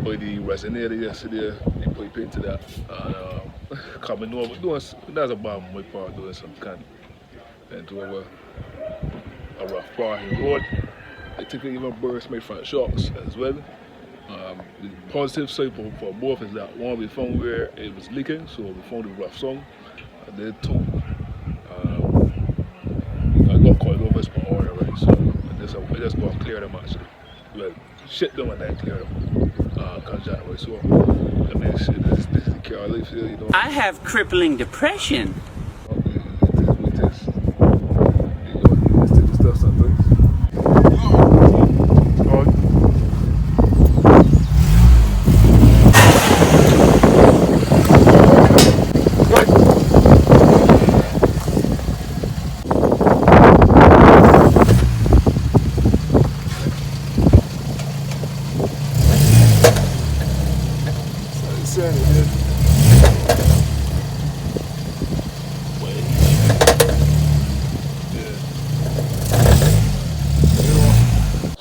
by the resonator yesterday, they put into that. And coming over, that's a bad my part doing some kind into a rough part in the road. I think it even burst my front shocks as well. The positive side for both is that one, we found where it was leaking, so we found the rough song. And then two, I got called over for order already, so I just got to clear them actually. Well, shit them and then clear them. Cause that way, so I mean, shit, this is the car life here, you know. I have crippling depression. It is. You know, you take the stuff sometimes.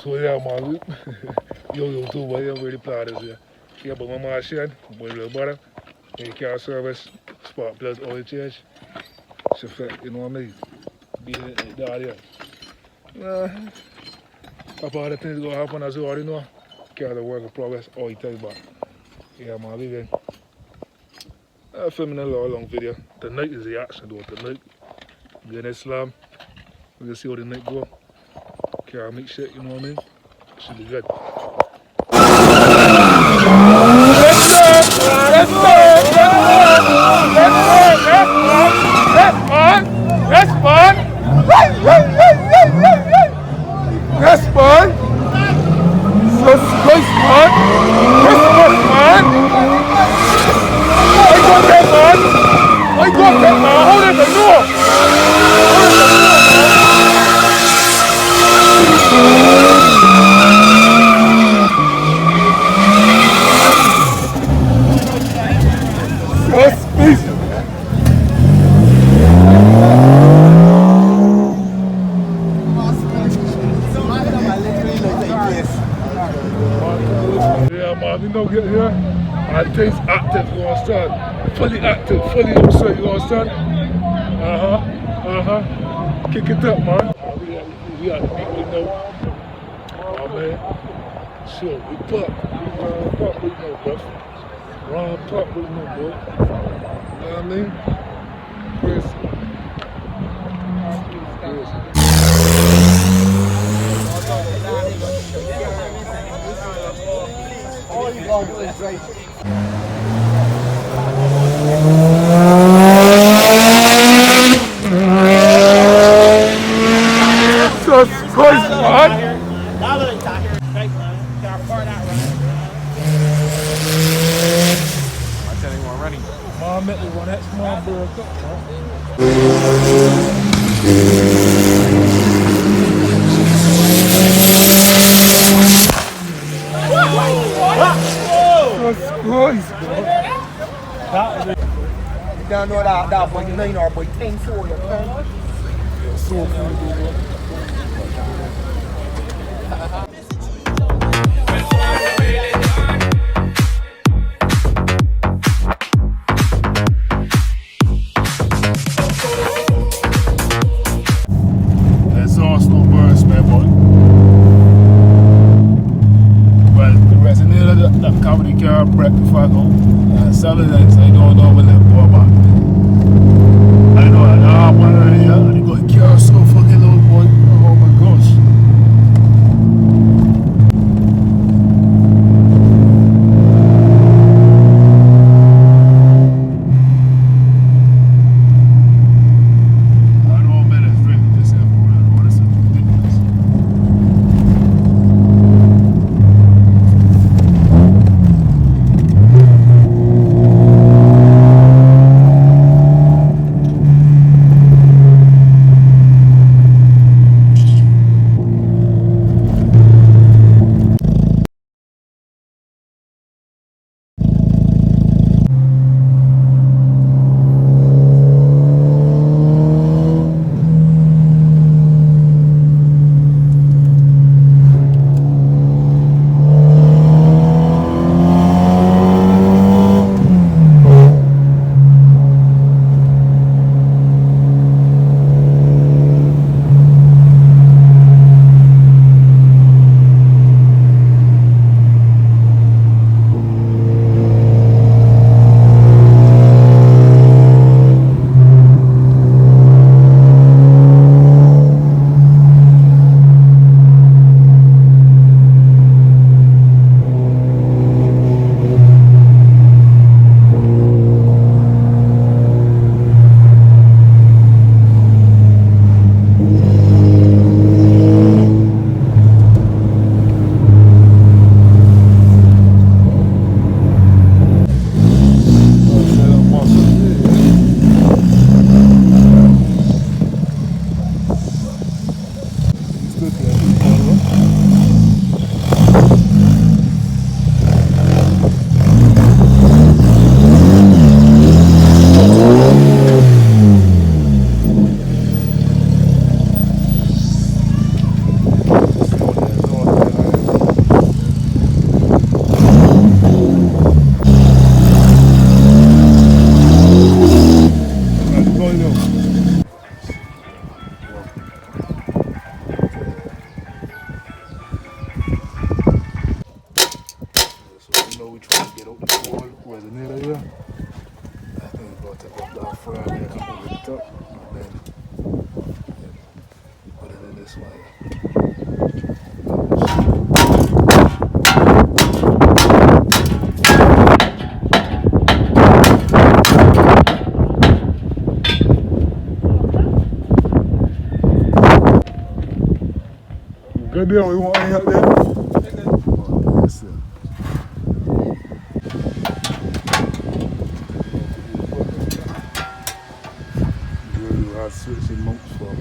So yeah, man, yo too, but I'm really proud of this. Yeah, but my machine, boy, little brother, you car service, spark plugs, oil change. It's a fact, you know what I mean? Be like that, yeah. Couple other things gonna happen as you already know. Car the work in progress, all it takes back. Yeah, man, we been filming a long video. Tonight is the action though, tonight. We're gonna slam. We're gonna see how the night go. Car make shit, you know what I mean? Should be good. Respond! Subscribe, man! Christmas, man! I got that, man! Hold it, the door! You know, get here, and things active, you understand? Fully active, fully upset, you understand? Kick it up, man. We got the people know. Oh, man. Sure, we pop with no, bro. Ron pop with no, bro. You know what I mean? Crazy. All you gotta do is race. Jesus Christ, man! I tell you one running. Mom met me when that small bird up, man. You don't know that boy, you know our boy 10-4, you know? So funny, exhaust no burst, man, boy. Well, the resonator, that cavity car, break the fuck out. Saturdays, I don't know when they go back. I know that one area, and they got a car so fucking low, boy. Oh my gosh. fry there over the top, and then put it in this one. Good deal, we want any help there? Yes, sir. Girl, I'll switch in months for me.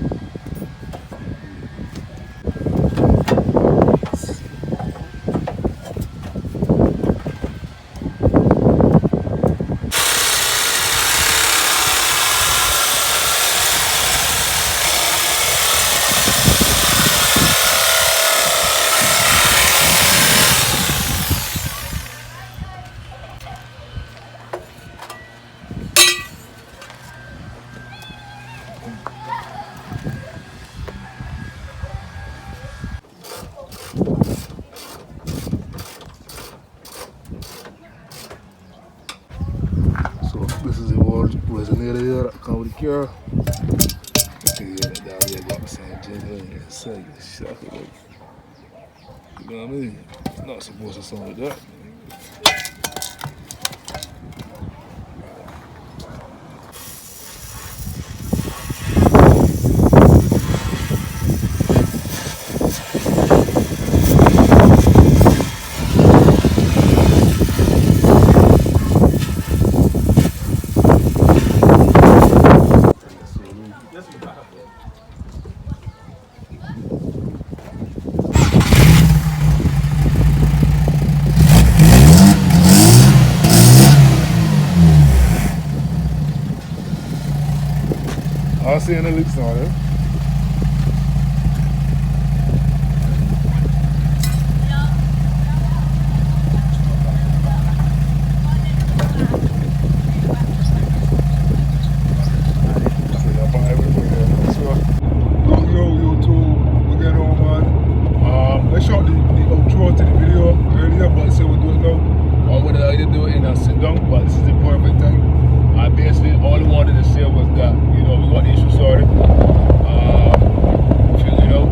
So this is the old resonator here that comes with the car. You can hear that down there got the same jingle and it's like shock it like, you know what I mean? It's not supposed to sound like that. I'll see you in the leaks on it. I shot the outro to the video earlier, but I said we'll do it now. I would have either do it in a sit down, but this is the perfect time. Basically, all I wanted to say was that, you know, we got the issue sorted. We figured out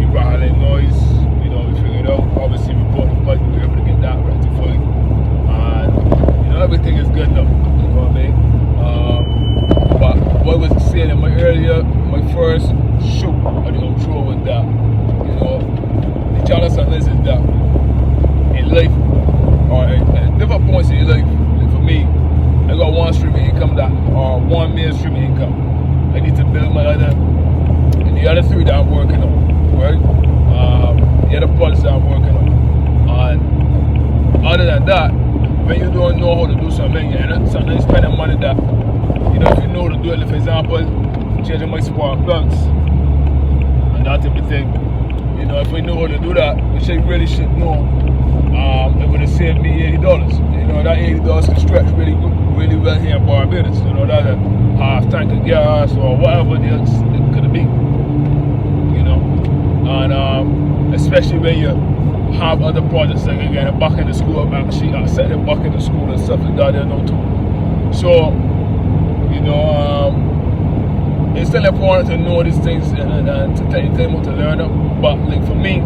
the rattling noise, you know, we figured out. Obviously, we brought the pipe, we were able to get that rectified. And, you know, everything is good now, you know what I mean? But what I was saying in my first shoot of the outro was that, you know, the challenge on this is that in life, or at different points in your life, like for me, I got one stream of income one main stream of income. I need to build my other, and the other three that I'm working on, right? The other projects that I'm working on. And other than that, when you don't know how to do something, you're sometimes spending money that, you know, if you know to do it, like for example, changing my spark plugs, and that type of thing. You know, if we know how to do that, which I really should know, it would have saved me $80. You know, that $80 can stretch really well here in Barbados. You know, that's a half tank of gas or whatever else it could be. You know, and especially when you have other projects like again back in the school, actually I set them back in the school and stuff like that there now too. So, you know, it's still important to know these things and to take time out to learn them. But like for me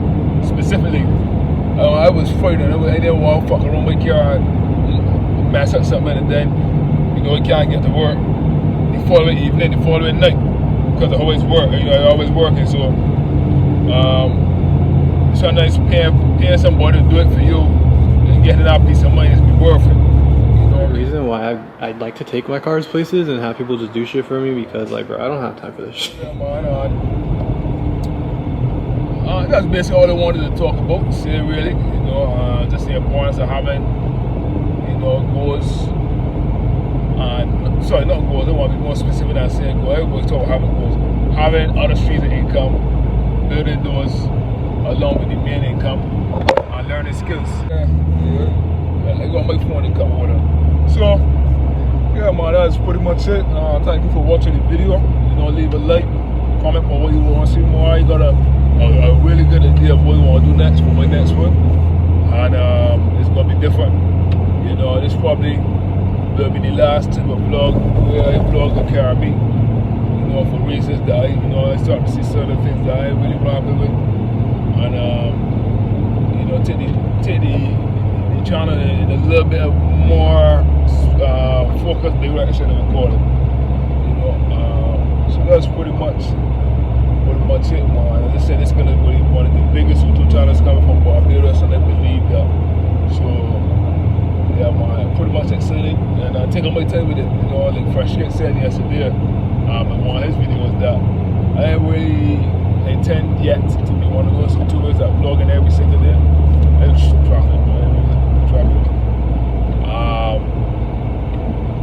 specifically, I was frightened. I didn't want to fuck around my car and mess up something, and then, you know, I can't get to work the following evening, the following night, because I always work. You know, I always working. So sometimes paying somebody to do it for you and getting that piece of money is be worth it. You know, The reason why I'd like to take my cars places and have people just do shit for me, because like, bro, I don't have time for this shit. Yeah, man. That's basically all I wanted to talk about, say really, you know, just the importance of having, you know, goals, and, sorry, not goals, I want to be more specific than saying goals. Everybody's talking about having goals. Having other streams of income, building those along with the main income, and learning skills. Yeah, I got my phone in come order. So, yeah man, that's pretty much it. Thank you for watching the video. You know, leave a like, comment on what you want to see more. You got a really good idea of what you want to do next for my next one, and it's gonna be different. You know, this probably will be the last time I vlog where I vlog the car beat. You know, for reasons that I start to see certain things that I ain't really happy with. And you know, take the channel in a little bit of more focused direction of recording. You know, so that's pretty much it, man. As I said, it's gonna be one of the biggest YouTube channels coming from Barbados, and I believe that. So yeah, man, pretty much excited, and I think I might tell you with it, you know, like Fresh said yesterday, in one of his videos, that I ain't really intend yet to be one of those YouTubers that vlogging every single day. It's traffic, man. Traffic.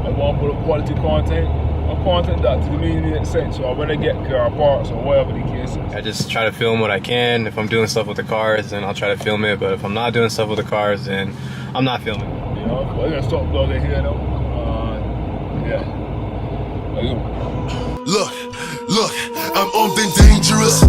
I want to put up quality content, or content that to me makes sense. So I rather get car parts or whatever the case is. I just try to film what I can. If I'm doing stuff with the cars, then I'll try to film it. But if I'm not doing stuff with the cars, then I'm not filming. You know, we're gonna stop vlogging here now. Yeah. Look, I'm on been dangerous.